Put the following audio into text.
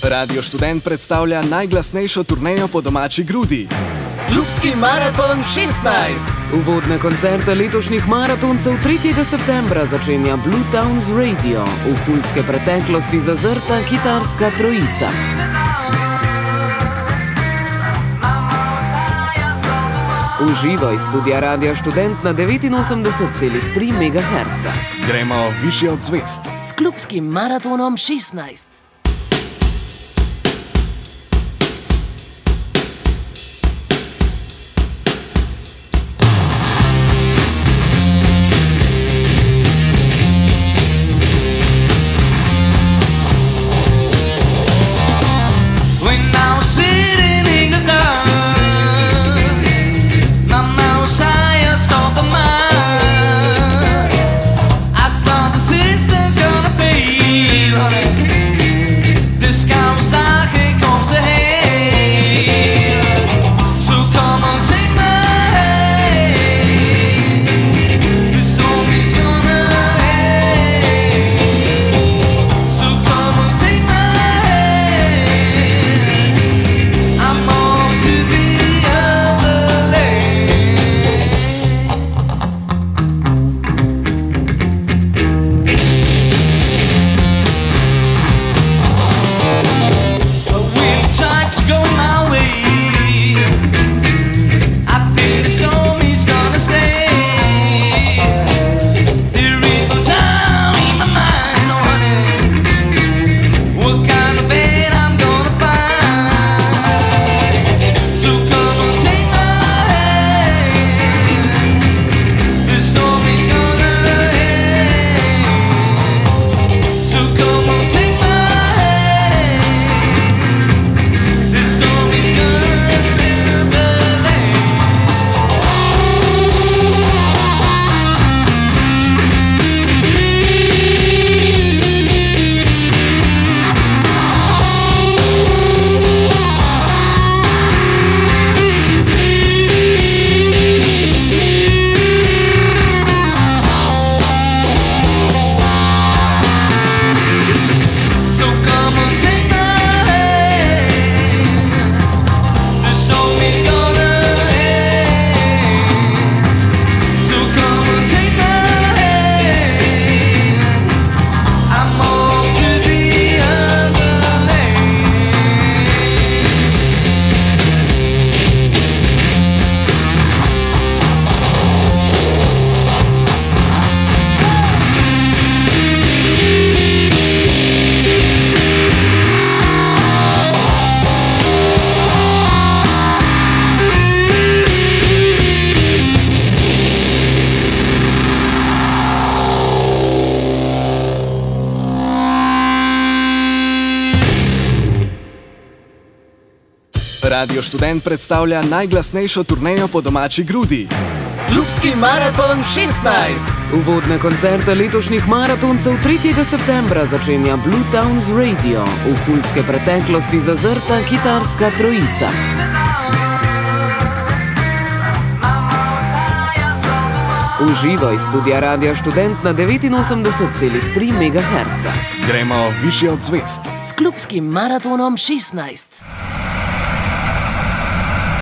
Radio Študent predstavlja najglasnejšo turnejo po domači grudi. Klubski maraton 16. Uvodne koncerte letošnjih maratoncev 3. septembra začenja Blue Towns Radio, v kulske preteklosti zazrta kitarska trojica. Uživaj iz studia Radia Študent na 89,3 MHz. Gremo višje od zvezd. S klubskim maratonom 16. Radio Študent predstavlja najglasnejšo turnejo po domači grudi. Klubski maraton 16. Uvodne koncerte letošnjih maratoncev 3. septembra začenja Blue Towns Radio, v kulske preteklosti zazrta kitarska trojica. Uživaj iz studia Radia Študent na 89,3 MHz. Gremo višje od zvezd. S klubskim maratonom 16.